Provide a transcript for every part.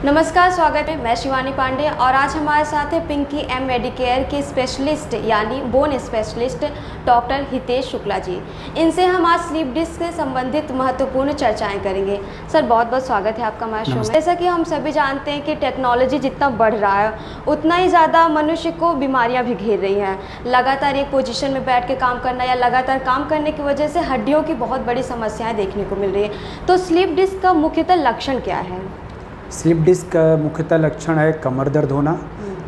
नमस्कार, स्वागत है। मैं शिवानी पांडे और आज हमारे साथ है पिंकी एम मेडिकेयर के स्पेशलिस्ट यानी bone specialist doctor Hitesh Shukla ji. इनसे हम आज स्लीप डिस्क से संबंधित महत्वपूर्ण चर्चाएं करेंगे। सर, बहुत बहुत स्वागत है आपका हमारे शो में। जैसा कि हम सभी जानते हैं कि टेक्नोलॉजी जितना बढ़ रहा है उतना ही ज़्यादा मनुष्य को बीमारियाँ भी घेर रही हैं। लगातार एक पोजिशन में बैठ के काम करना या लगातार काम करने की वजह से हड्डियों की बहुत बड़ी समस्याएँ देखने को मिल रही है। तो स्लीप डिस्क का मुख्यतः लक्षण क्या है? स्लिप डिस्क का मुख्यतः लक्षण है कमर दर्द होना,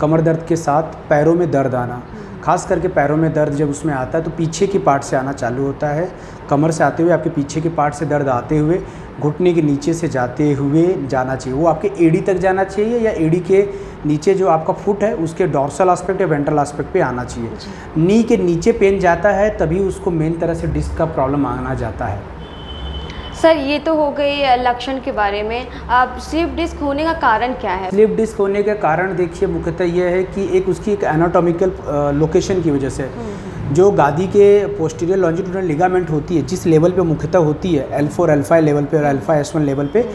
कमर दर्द के साथ पैरों में दर्द आना। खास करके पैरों में दर्द जब उसमें आता है तो पीछे की पार्ट से आना चालू होता है। कमर से आते हुए आपके पीछे के पार्ट से दर्द आते हुए घुटने के नीचे से जाते हुए जाना चाहिए। वो आपके एडी तक जाना चाहिए या एडी के नीचे जो आपका फुट है उसके डॉर्सल एस्पेक्ट या वेंट्रल एस्पेक्ट पे आना चाहिए। नी के नीचे पेन जाता है तभी उसको मेन तरह से डिस्क का प्रॉब्लम आना जाता है। सर, ये तो हो गई लक्षण के बारे में। अब स्लीप डिस्क होने का कारण क्या है? स्लीप डिस्क होने का कारण देखिए मुख्यतः यह है कि उसकी एक एनाटॉमिकल लोकेशन की वजह से जो गादी के पोस्टीरियर लॉन्जिट्यूडिनल लिगामेंट होती है, जिस लेवल पे मुख्यतः होती है L4 L5 लेवल पे और अल्फा S1 लेवल पे,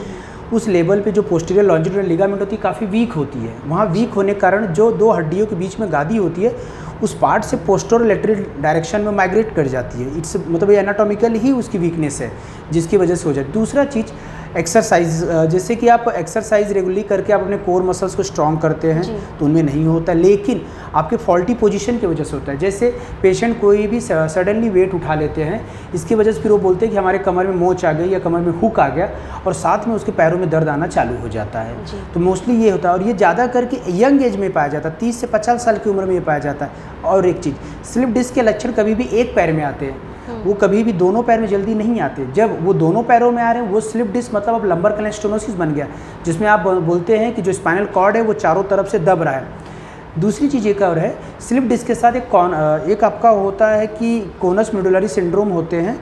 उस लेवल पे जो पोस्टीरियर लॉन्जिट्यूडिनल लिगामेंट होती है काफ़ी वीक होती है। वहाँ वीक होने के कारण जो दो हड्डियों के बीच में गादी होती है उस पार्ट से पोस्टीरियर लैटरल डायरेक्शन में माइग्रेट कर जाती है। इट्स मतलब ये एनाटॉमिकल ही उसकी वीकनेस है जिसकी वजह से हो जाती है। दूसरा चीज़ एक्सरसाइज, जैसे कि आप एक्सरसाइज रेगुलरली करके आप अपने कोर मसल्स को स्ट्रॉन्ग करते हैं तो उनमें नहीं होता, लेकिन आपके फॉल्टी पोजीशन की वजह से होता है। जैसे पेशेंट कोई भी सडनली वेट उठा लेते हैं, इसकी वजह से फिर वो बोलते हैं कि हमारे कमर में मोच आ गई या कमर में हुक आ गया और साथ में उसके पैरों में दर्द आना चालू हो जाता है। तो मोस्टली ये होता है और ये ज़्यादा करके यंग एज में पाया जाता है, 30 से 50 साल की उम्र में ये पाया जाता है। और एक चीज़, स्लिप डिस्क के लक्षण कभी भी एक पैर में आते हैं, वो कभी भी दोनों पैर में जल्दी नहीं आते। जब वो दोनों पैरों में आ रहे हैं वो स्लिप डिस्क मतलब अब लंबर कैनाल स्टेनोसिस बन गया, जिसमें आप बोलते हैं कि जो स्पाइनल कॉर्ड है वो चारों तरफ से दब रहा है। दूसरी चीज़ एक और है, स्लिप डिस्क के साथ एक आपका होता है कि कोनस मेडुलरी सिंड्रोम होते हैं,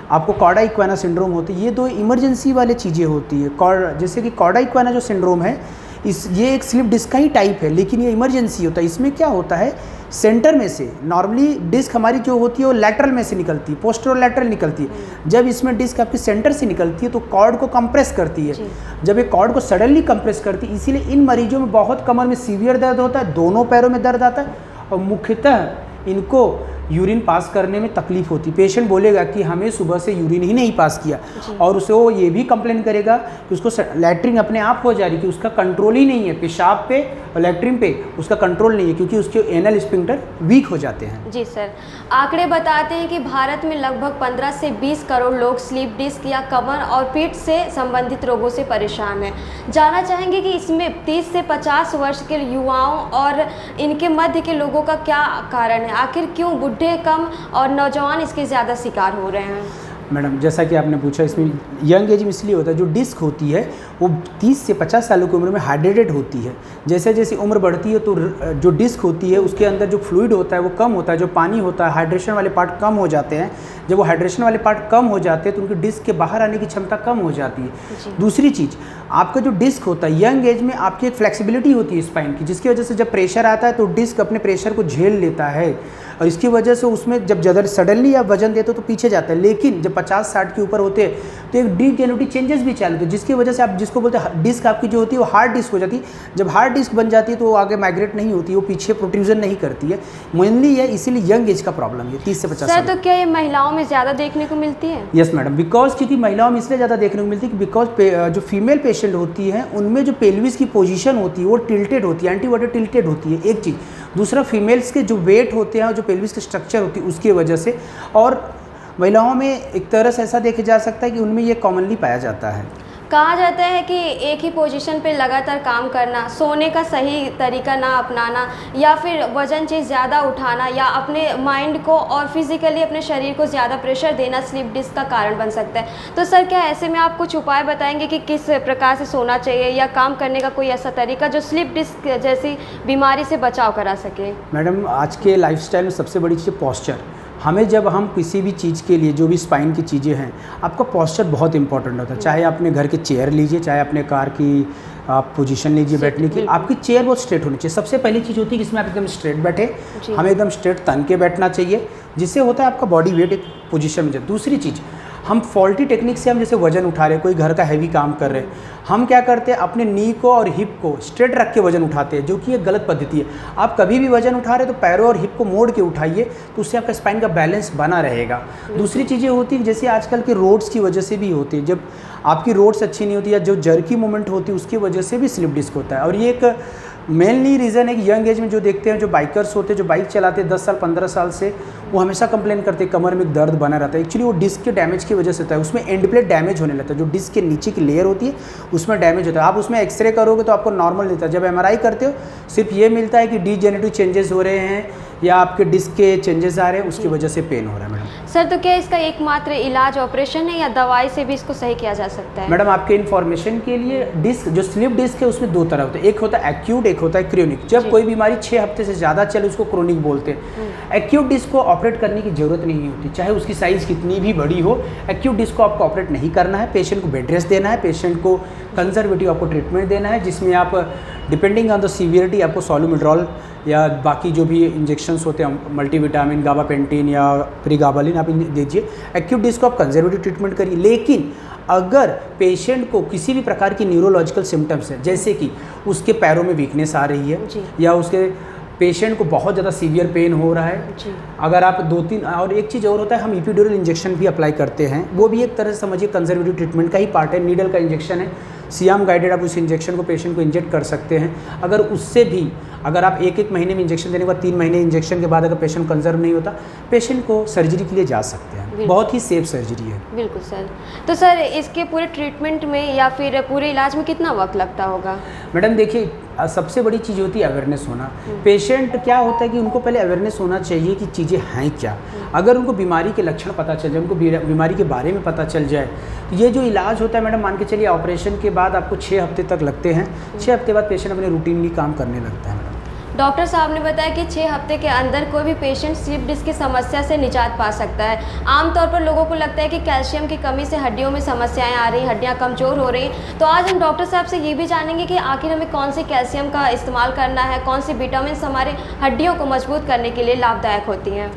आपको कॉर्डा इक्वाना सिंड्रोम होती है। ये दो इमरजेंसी वाली चीज़ें होती है। जैसे कि कॉर्डा इक्वाना जो सिंड्रोम है ये एक स्लिप डिस्क का ही टाइप है, लेकिन ये इमरजेंसी होता है। इसमें क्या होता है, सेंटर में से नॉर्मली डिस्क हमारी जो होती है वो लैटरल में से निकलती है, पोस्टेरो लैटरल निकलती है। जब इसमें डिस्क आपकी सेंटर से निकलती है तो कॉर्ड को कंप्रेस करती है। जब ये कॉर्ड को सडनली कंप्रेस करती है, इसीलिए इन मरीजों में बहुत कमर में सीवियर दर्द होता है, दोनों पैरों में दर्द आता है और मुख्यतः इनको यूरिन पास करने में तकलीफ होती है। पेशेंट बोलेगा कि हमें सुबह से यूरिन ही नहीं पास किया और उसे वो ये भी कंप्लेन करेगा कि उसको लैट्रिन अपने आप हो जा रही है, कि उसका कंट्रोल ही नहीं है, पेशाब पे और लैट्रिन पे उसका कंट्रोल नहीं है क्योंकि उसके एनल स्फिंक्टर वीक हो जाते हैं। जी सर, आंकड़े बताते हैं कि भारत में लगभग 15 से 20 करोड़ लोग स्लीप डिस्क या कमर और पीठ से संबंधित रोगों से परेशान हैं। जानना चाहेंगे कि इसमें 30 से 50 वर्ष के युवाओं और इनके मध्य के लोगों का क्या कारण है? आखिर क्यों बुढ़े कम और नौजवान इसके ज़्यादा शिकार हो रहे हैं? मैडम, जैसा कि आपने पूछा, इसमें यंग एज में इसलिए होता है, जो डिस्क होती है वो 30 से 50 सालों की उम्र में हाइड्रेटेड होती है। जैसे जैसे उम्र बढ़ती है तो जो डिस्क होती है उसके अंदर जो फ्लूइड होता है वो कम होता है, जो पानी होता है, हाइड्रेशन वाले पार्ट कम हो जाते हैं। जब वो हाइड्रेशन वाले पार्ट कम हो जाते हैं तो उनकी डिस्क के बाहर आने की क्षमता कम हो जाती है। दूसरी चीज़, आपका जो डिस्क होता है यंग एज में आपकी एक फ्लेक्सिबिलिटी होती है स्पाइन की, जिसकी वजह से जब प्रेशर आता है तो डिस्क अपने प्रेशर को झेल लेता है और इसकी वजह से उसमें जब ज़्यादा सडनली आप वजन देते हो तो पीछे जाता है। लेकिन जब 50-60 के ऊपर होते हैं तो एक डीजेनरेटिव चेंजेस भी चालू होते हैं, जिसकी वजह से आप जिसको बोलते हैं डिस्क आपकी जो होती है वो हार्ड डिस्क हो जाती है। जब हार्ड डिस्क बन जाती है तो वो आगे माइग्रेट नहीं होती, वो पीछे प्रोट्रूजन नहीं करती है। मेनली ये इसीलिए यंग एज का प्रॉब्लम है, 30 से 50 साल। सर, तो क्या ये महिलाओं में ज़्यादा देखने को मिलती है? यस मैडम, बिकॉज क्योंकि महिलाओं में इसलिए ज़्यादा देखने को मिलती है कि बिकॉज जो फीमेल पेशेंट होती हैं उनमें जो पेल्विस की पोजीशन होती है वो टिल्टेड होती है, एंटीवर्टर टिल्टेड होती है, एक चीज़। दूसरा, फीमेल्स के जो वेट होते हैं, जो पेल्विस के स्ट्रक्चर होती है उसकी वजह से, और महिलाओं में एक तरह से ऐसा देखा जा सकता है कि उनमें ये कॉमनली पाया जाता है। कहा जाता है कि एक ही पोजीशन पे लगातार काम करना, सोने का सही तरीका ना अपनाना या फिर वजन चीज़ ज़्यादा उठाना या अपने माइंड को और फिजिकली अपने शरीर को ज़्यादा प्रेशर देना स्लीप डिस्क का कारण बन सकता है। तो सर, क्या ऐसे में आप कुछ उपाय बताएंगे कि किस प्रकार से सोना चाहिए या काम करने का कोई ऐसा तरीका जो स्लीप डिस्क जैसी बीमारी से बचाव करा सके? मैडम, आज के लाइफस्टाइल में सबसे बड़ी चीज़ पोस्चर। हमें जब हम किसी भी चीज़ के लिए, जो भी स्पाइन की चीज़ें हैं, आपका पोस्चर बहुत इंपॉर्टेंट होता है। चाहे अपने घर के चेयर लीजिए, चाहे अपने कार की आप पोजीशन लीजिए बैठने की, आपकी चेयर बहुत स्ट्रेट होनी चाहिए। सबसे पहली चीज़ होती है कि इसमें आप एकदम स्ट्रेट बैठे, हमें एकदम स्ट्रेट तन के बैठना चाहिए, जिससे होता है आपका बॉडी वेट एक पोजीशन में जाए। दूसरी चीज़, हम फॉल्टी टेक्निक से हम जैसे वजन उठा रहे हैं, कोई घर का हैवी काम कर रहे हैं, हम क्या करते हैं अपने नी को और हिप को स्ट्रेट रख के वजन उठाते हैं, जो कि एक गलत पद्धति है। आप कभी भी वजन उठा रहे हैं तो पैरों और हिप को मोड़ के उठाइए, तो उससे आपका स्पाइन का बैलेंस बना रहेगा। दूसरी चीज़ें होती हैं जैसे आजकल के रोड्स की वजह से भी होती है, जब आपकी रोड्स अच्छी नहीं होती या जो जर्की मूवमेंट होती है उसकी वजह से भी स्लिप डिस्क होता है। और ये एक मेनली रीज़न है कि यंग एज में जो देखते हैं, जो बाइकर्स होते हैं, जो बाइक चलाते हैं 10 साल 15 साल से, वो हमेशा कंप्लेन करते हैं कमर में दर्द बना रहता है। एक्चुअली वो डिस्क के डैमेज की वजह से होता है, उसमें एंड प्लेट डैमेज होने लगता है, जो डिस्क के नीचे की लेयर होती है उसमें डैमेज होता है। आप उसमें एक्सरे करोगे तो आपको नॉर्मल मिलता है, जब MRI करते हो सिर्फ ये मिलता है कि डीजेनरेटिव चेंजेस हो रहे हैं या आपके डिस्क के चेंजेस आ रहे हैं, उसकी वजह से पेन हो रहा है। मैडम सर, तो क्या इसका एकमात्र इलाज ऑपरेशन है या दवाई से भी इसको सही किया जा सकता है? मैडम आपके इन्फॉर्मेशन के लिए, डिस्क जो स्लिप डिस्क है उसमें 2 तरह होते हैं, एक होता है एक्यूट, एक होता है क्रोनिक। जब कोई बीमारी 6 हफ्ते से ज़्यादा चले उसको क्रोनिक बोलते हैं। एक्यूट डिस्क को ऑपरेट करने की ज़रूरत नहीं होती, चाहे उसकी साइज़ कितनी भी बड़ी हो। एक्यूट डिस्क को आपको ऑपरेट नहीं करना है, पेशेंट को बेड रेस्ट देना है, पेशेंट को कंजर्वेटिव आपको ट्रीटमेंट देना है, जिसमें आप डिपेंडिंग ऑन द सीवियरिटी आपको सॉल्यूमेड्रॉल या बाकी जो भी इंजेक्शंस होते हैं, मल्टीविटामिन, गाबापेंटिन या प्रीगाबालिन आप दीजिए। एक्यूट डिस्क को आप कंजर्वेटिव ट्रीटमेंट करिए। लेकिन अगर पेशेंट को किसी भी प्रकार की न्यूरोलॉजिकल सिम्टम्स है, जैसे कि उसके पैरों में वीकनेस आ रही है या उसके पेशेंट को बहुत ज़्यादा सीवियर पेन हो रहा है, अगर आप 2-3 और एक चीज़ और होता है, हम एपिड्यूरल इंजेक्शन भी अप्लाई करते हैं, वो भी एक तरह से समझिए कंजर्वेटिव ट्रीटमेंट का ही पार्ट है। नीडल का इंजेक्शन है, सियाम गाइडेड आप उस इंजेक्शन को पेशेंट को इंजेक्ट कर सकते हैं। अगर उससे भी अगर आप 1-1 महीने में इंजेक्शन देने के बाद 3 महीने इंजेक्शन के बाद अगर पेशेंट कंजर्व नहीं होता, पेशेंट को सर्जरी के लिए जा सकते हैं। बहुत ही सेफ सर्जरी है। बिल्कुल सर। तो सर इसके पूरे ट्रीटमेंट में या फिर पूरे इलाज में कितना वक्त लगता होगा? मैडम देखिए, सबसे बड़ी चीज़ होती है अवेयरनेस होना। पेशेंट क्या होता है कि उनको पहले अवेयरनेस होना चाहिए कि चीज़ें हैं क्या। अगर उनको बीमारी के लक्षण पता चल जाए, उनको बीमारी के बारे में पता चल जाए, तो ये जो इलाज होता है मैडम, मान के चलिए ऑपरेशन के बाद आपको 6 हफ्ते तक लगते हैं। 6 हफ्ते बाद पेशेंट अपने रूटीनली काम करने लगता है। मैडम डॉक्टर साहब ने बताया कि 6 हफ्ते के अंदर कोई भी पेशेंट स्लिप डिस्क की समस्या से निजात पा सकता है। आमतौर पर लोगों को लगता है कि कैल्शियम की कमी से हड्डियों में समस्याएं आ रही, हड्डियां कमज़ोर हो रही। तो आज हम डॉक्टर साहब से ये भी जानेंगे कि आखिर हमें कौन सी कैल्शियम का इस्तेमाल करना है, कौन सी विटामिन हमारे हड्डियों को मजबूत करने के लिए लाभदायक होती हैं।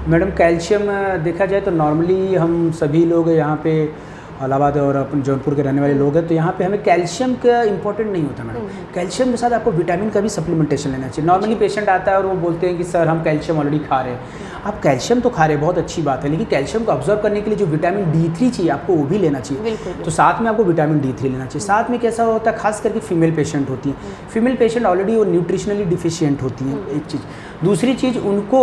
मैडम कैल्शियम देखा जाए तो नॉर्मली हम सभी लोग यहाँ पे इलाहाबाद और अपन जौनपुर के रहने वाले लोग हैं, तो यहाँ पे हमें कैल्शियम का इंपॉर्टेंट नहीं होता मैडम। कैल्शियम के साथ आपको विटामिन का भी सप्लीमेंटेशन लेना चाहिए। नॉर्मली पेशेंट आता है और वो बोलते हैं कि सर हम कैल्शियम ऑलरेडी खा रहे हैं। आप कैल्शियम तो खा रहे हैं, बहुत अच्छी बात है, लेकिन कैल्शियम को ऑब्जर्व करने के लिए जो विटामिन D3 चाहिए आपको वो भी लेना चाहिए। तो साथ में आपको विटामिन D3 लेना चाहिए। साथ में कैसा होता है, खास करके फीमेल पेशेंट होती हैं, फीमेल पेशेंट ऑलरेडी वो न्यूट्रिशनली डिफिशियंट होती हैं, एक चीज़। दूसरी चीज़, उनको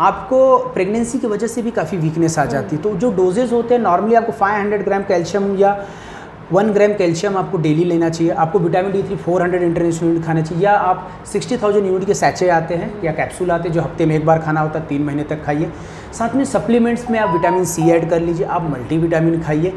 आपको प्रेगनेंसी की वजह से भी काफ़ी वीकनेस आ जाती है। तो जो डोजेज़ होते हैं नॉर्मली आपको 500 ग्राम कैल्शियम या 1 ग्राम कैल्शियम आपको डेली लेना चाहिए। आपको विटामिन D3 400 इंटरनेशनल यूनिट खाना चाहिए, या आप 60,000 यूनिट के सैचे आते हैं या कैप्सूल आते हैं जो हफ्ते में 1 बार खाना होता है, 3 महीने तक खाइए। साथ में सप्लीमेंट्स में आप विटामिन C ऐड कर लीजिए, आप मल्टीविटामिन खाइए।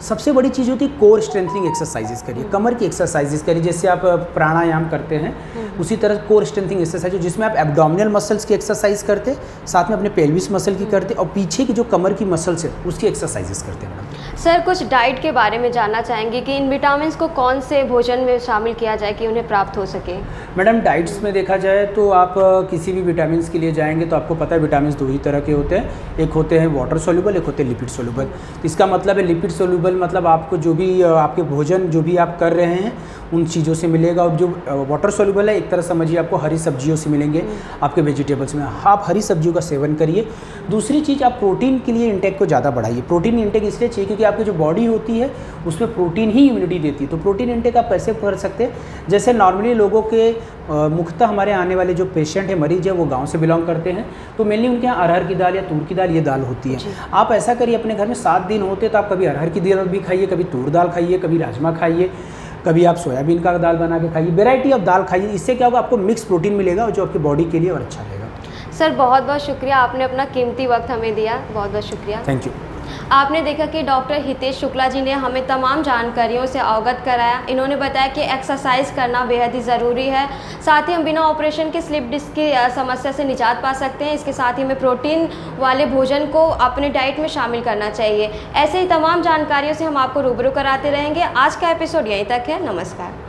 सबसे बड़ी चीज़ होती है कोर स्ट्रेंथनिंग एक्सरसाइजेस करिए, कमर की एक्सरसाइजेस करिए, जैसे आप प्राणायाम करते हैं उसी तरह कोर स्ट्रेंथनिंग एक्सरसाइज जिसमें आप एब्डोमिनल मसल्स की एक्सरसाइज करते, साथ में अपने पेल्विस मसल की करते और पीछे की जो कमर की मसल्स है उसकी एक्सरसाइजेस करते हैं। मैडम सर कुछ डाइट के बारे में जानना चाहेंगे कि इन विटामिन को कौन से भोजन में शामिल किया जाए कि उन्हें प्राप्त हो सके? मैडम डाइट्स में देखा जाए तो आप किसी भी विटामिन के लिए जाएंगे तो आपको पता है विटामिन 2 ही तरह के होते हैं, एक होते हैं वाटर सोल्यूबल, एक होते हैं लिपिड सोल्यूबल। इसका मतलब है लिपिड सोल्यूबल मतलब आपको जो भी आपके भोजन जो भी आप कर रहे हैं उन चीज़ों से मिलेगा, और जो वाटर सोल्यूबल है एक तरह समझिए आपको हरी सब्जियों से मिलेंगे, आपके वेजिटेबल्स में। आप हरी सब्जियों का सेवन करिए। दूसरी चीज़, आप प्रोटीन के लिए इंटेक को ज़्यादा बढ़ाइए। प्रोटीन इंटेक इसलिए चाहिए क्योंकि आपकी जो बॉडी होती है उसमें प्रोटीन ही इम्यूनिटी देती है। तो प्रोटीन इंटेक आप कैसे कर सकते हैं, जैसे नॉर्मली लोगों के मुख्यतः हमारे आने वाले जो पेशेंट है, मरीज है, वो गांव से बिलोंग करते हैं, तो मेनली उनके यहाँ अरहर की दाल या तूर की दाल ये दाल होती है। आप ऐसा करिए, अपने घर में 7 दिन होते तो आप कभी अरहर की दाल भी खाइए, कभी तूर दाल खाइए, कभी राजमा खाइए, कभी आप सोयाबीन का दाल बना के खाइए, वेराइटी ऑफ दाल खाइए। इससे क्या होगा, आपको मिक्स प्रोटीन मिलेगा जो आपकी बॉडी के लिए और अच्छा रहेगा। सर बहुत बहुत शुक्रिया, आपने अपना कीमती वक्त हमें दिया, बहुत बहुत शुक्रिया। Thank you. आपने देखा कि डॉक्टर हितेश शुक्ला जी ने हमें तमाम जानकारियों से अवगत कराया। इन्होंने बताया कि एक्सरसाइज करना बेहद ही ज़रूरी है, साथ ही हम बिना ऑपरेशन के स्लिप डिस्क की समस्या से निजात पा सकते हैं। इसके साथ ही हमें प्रोटीन वाले भोजन को अपने डाइट में शामिल करना चाहिए। ऐसे ही तमाम जानकारियों से हम आपको रूबरू कराते रहेंगे। आज का एपिसोड यहीं तक है। नमस्कार।